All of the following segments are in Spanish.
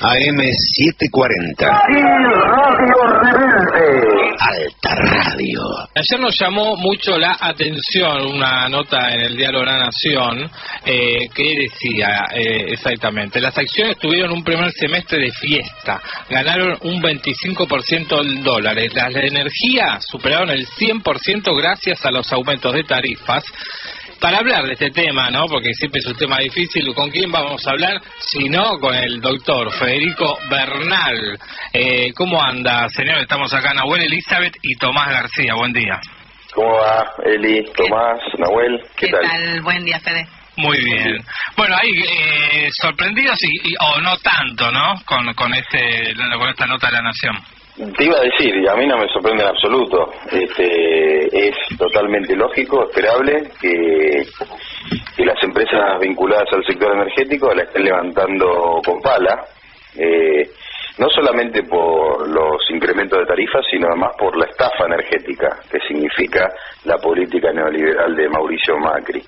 AM740. Radio Rebelde. Alta Radio. Ayer nos llamó mucho la atención una nota en el diario La Nación que decía exactamente: las acciones tuvieron un primer semestre de fiesta, ganaron un 25% en dólares, las de energía superaron el 100% gracias a los aumentos de tarifas. Para hablar de este tema, ¿no? Porque siempre es un tema difícil, ¿con quién vamos a hablar? Si no, con el doctor Federico Bernal. ¿Cómo anda, señor? Estamos acá, Nahuel, Elizabeth y Tomás García. Buen día. ¿Cómo va, Eli, Tomás, Nahuel? ¿Qué tal? Buen día, Fede. Muy bien. Bueno, ahí sorprendidos o no tanto, ¿no? Con esta nota de La Nación. Te iba a decir, y a mí no me sorprende en absoluto. Es totalmente lógico, esperable que las empresas vinculadas al sector energético la estén levantando con pala, no solamente por los incrementos de tarifas, sino además por la estafa energética que significa la política neoliberal de Mauricio Macri.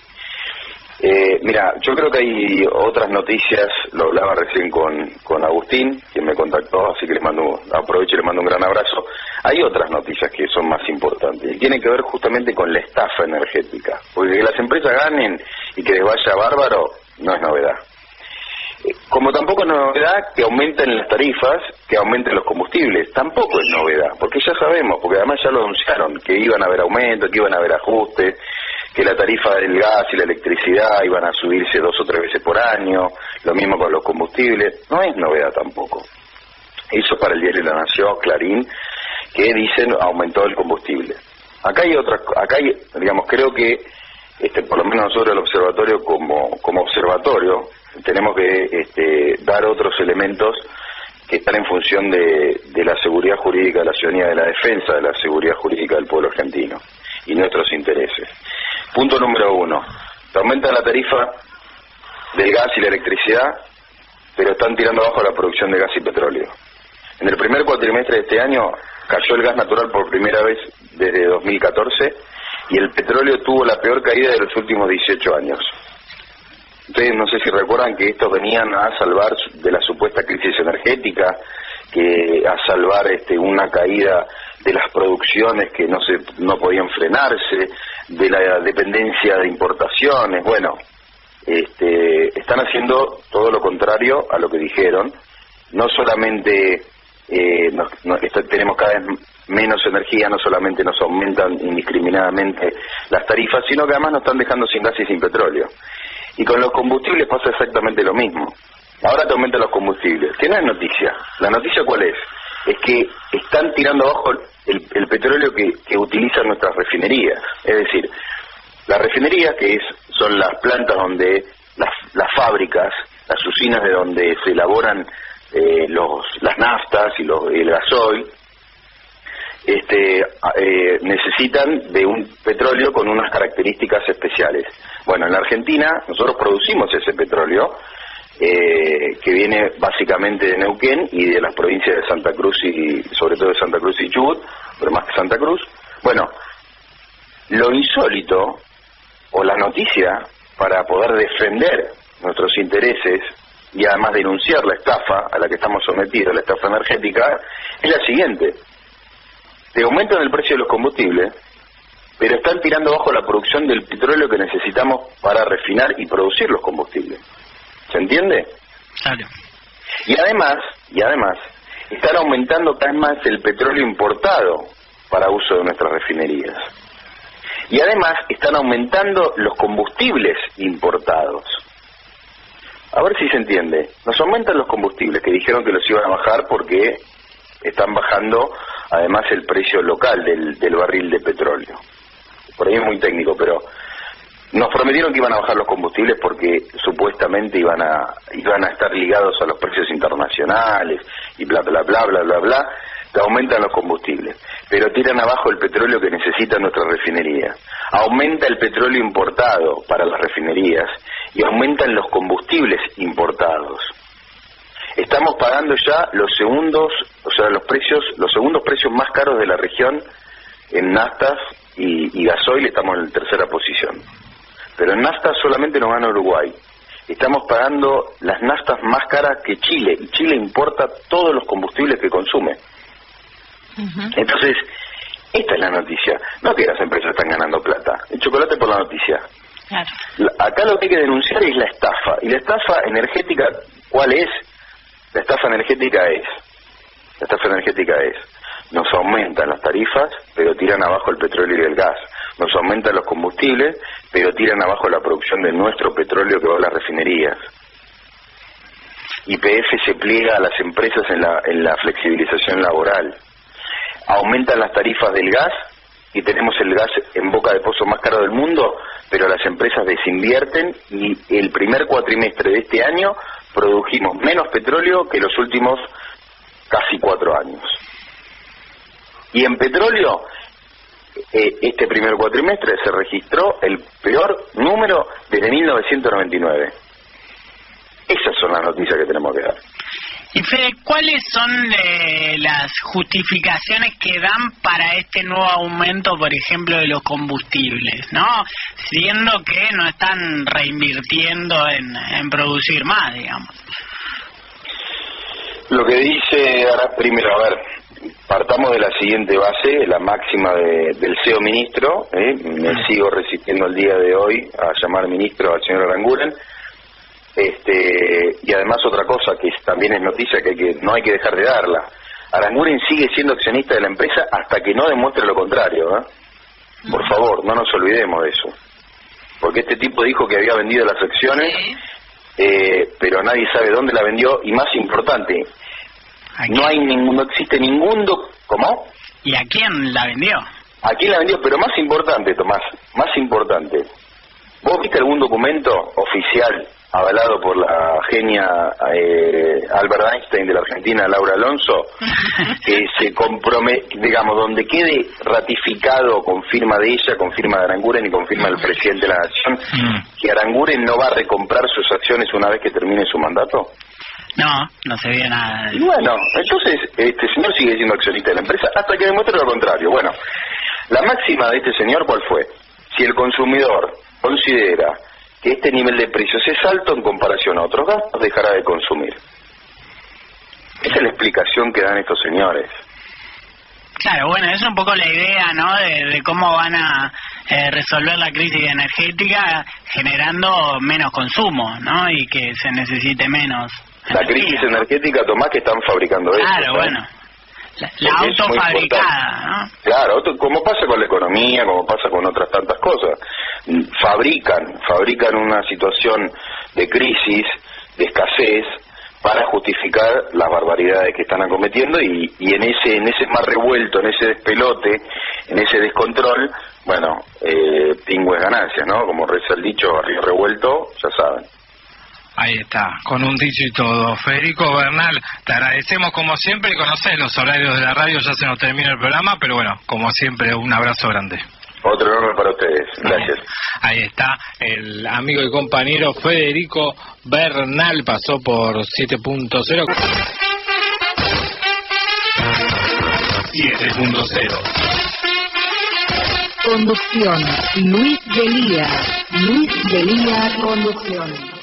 Mira, yo creo que hay otras noticias, lo hablaba recién con Agustín, quien me contactó, así que aprovecho y les mando un gran abrazo. Hay otras noticias que son más importantes y tienen que ver justamente con la estafa energética, porque que las empresas ganen y que les vaya bárbaro no es novedad. Como tampoco es novedad que aumenten las tarifas, que aumenten los combustibles, tampoco es novedad, porque ya sabemos, porque además ya lo anunciaron, que iban a haber aumentos, que iban a haber ajustes, que la tarifa del gas y la electricidad iban a subirse 2 o 3 veces por año, lo mismo con los combustibles, no es novedad tampoco. Eso para el diario La Nación, Clarín, que dicen aumentó el combustible. Acá hay, digamos, creo que por lo menos nosotros el observatorio como observatorio tenemos que dar otros elementos que están en función de la seguridad jurídica de la ciudadanía, de la defensa de la seguridad jurídica del pueblo argentino y nuestros intereses. Punto número 1, te aumentan la tarifa del gas y la electricidad, pero están tirando abajo la producción de gas y petróleo. En el primer cuatrimestre de este año cayó el gas natural por primera vez desde 2014 y el petróleo tuvo la peor caída de los últimos 18 años. Ustedes no sé si recuerdan que estos venían a salvar de la supuesta crisis energética, que a salvar una caída de las producciones que no podían frenarse, de la dependencia de importaciones. Bueno, están haciendo todo lo contrario a lo que dijeron. No solamente tenemos cada vez menos energía, no solamente nos aumentan indiscriminadamente las tarifas, sino que además nos están dejando sin gas y sin petróleo. Y con los combustibles pasa exactamente lo mismo. Ahora te aumentan los combustibles, que no es noticia. ¿La noticia cuál es? Es que están tirando abajo el petróleo que utilizan nuestras refinerías. Es decir, las refinerías, son las plantas donde las fábricas, las usinas de donde se elaboran las naftas y el gasoil, necesitan de un petróleo con unas características especiales. Bueno, en la Argentina nosotros producimos ese petróleo, que viene básicamente de Neuquén y de las provincias de Santa Cruz y sobre todo de Santa Cruz y Chubut, pero más que Santa Cruz. Bueno, lo insólito o la noticia para poder defender nuestros intereses y además denunciar la estafa a la que estamos sometidos, la estafa energética, es la siguiente: te aumentan el precio de los combustibles, pero están tirando abajo la producción del petróleo que necesitamos para refinar y producir los combustibles. ¿Se entiende? Claro. Y además, están aumentando cada vez más el petróleo importado para uso de nuestras refinerías. Y además están aumentando los combustibles importados. A ver si se entiende. Nos aumentan los combustibles, que dijeron que los iban a bajar porque están bajando además el precio local del barril de petróleo. Por ahí es muy técnico, pero nos prometieron que iban a bajar los combustibles porque supuestamente iban a estar ligados a los precios internacionales y bla bla bla bla bla bla. Te aumentan los combustibles, pero tiran abajo el petróleo que necesitan nuestras refinerías. Aumenta el petróleo importado para las refinerías y aumentan los combustibles importados. Estamos pagando ya los segundos precios más caros de la región en naftas y gasoil. Estamos en la tercera posición. Pero en nafta solamente nos gana Uruguay. estamos pagando las naftas más caras que Chile, y Chile importa todos los combustibles que consume. Entonces, esta es la noticia, no que las empresas están ganando plata, el chocolate por la noticia. Claro. Acá lo que hay que denunciar es la estafa, y la estafa energética, ¿cuál es? La estafa energética es, nos aumentan las tarifas, pero tiran abajo el petróleo y el gas, nos aumentan los combustibles, pero tiran abajo la producción de nuestro petróleo que va a las refinerías. YPF se pliega a las empresas en la flexibilización laboral. Aumentan las tarifas del gas y tenemos el gas en boca de pozo más caro del mundo, pero las empresas desinvierten y el primer cuatrimestre de este año produjimos menos petróleo que los últimos casi 4 años. Y en petróleo, este primer cuatrimestre se registró el peor número desde 1999. Esas son las noticias que tenemos que dar. Y Fede, ¿cuáles son las justificaciones que dan para este nuevo aumento, por ejemplo, de los combustibles, ¿no? Siendo que no están reinvirtiendo en producir más, digamos. Lo que dice, ahora primero, a ver, partamos de la siguiente base, la máxima del CEO ministro, me sigo resistiendo el día de hoy a llamar ministro al señor Aranguren. Y además otra cosa que también es noticia que no hay que dejar de darla. Aranguren sigue siendo accionista de la empresa hasta que no demuestre lo contrario, ¿eh? Por favor, no nos olvidemos de eso, porque este tipo dijo que había vendido las acciones, pero nadie sabe dónde la vendió, y más importante, no existe ningún ¿cómo? ¿Y a quién la vendió? ¿A quién la vendió? Pero más importante, Tomás, más importante, ¿vos viste algún documento oficial avalado por la genia Albert Einstein de la Argentina, Laura Alonso, que se compromete, digamos, donde quede ratificado con firma de ella, con firma de Aranguren y con firma del presidente de la Nación, que Aranguren no va a recomprar sus acciones una vez que termine su mandato? No se ve nada. Y bueno, entonces este señor sigue siendo accionista de la empresa hasta que demuestre lo contrario. Bueno, la máxima de este señor, ¿cuál fue? Si el consumidor considera que este nivel de precios es alto en comparación a otros gastos, dejará de consumir. Esa es la explicación que dan estos señores. Claro, bueno, es un poco la idea, ¿no?, de cómo van a resolver la crisis energética generando menos consumo, ¿no?, y que se necesite menos la energía. Crisis energética, Tomás, que están fabricando eso. Claro, bueno. La autofabricada, ¿no? Claro, como pasa con la economía, como pasa con otras tantas cosas. Fabrican una situación de crisis, de escasez, para justificar las barbaridades que están acometiendo, y en ese mar revuelto, en ese despelote, en ese descontrol, bueno, pingües ganancias, ¿no? Como reza el dicho, a río revuelto, ya saben. Ahí está, con un dicho y todo. Federico Bernal, te agradecemos como siempre. Conocés los horarios de la radio, ya se nos termina el programa, pero bueno, como siempre, un abrazo grande. Otro enorme para ustedes, gracias. Ahí está, el amigo y compañero Federico Bernal pasó por 7.0. 7.0. Conducción, Luis Delía, conducción.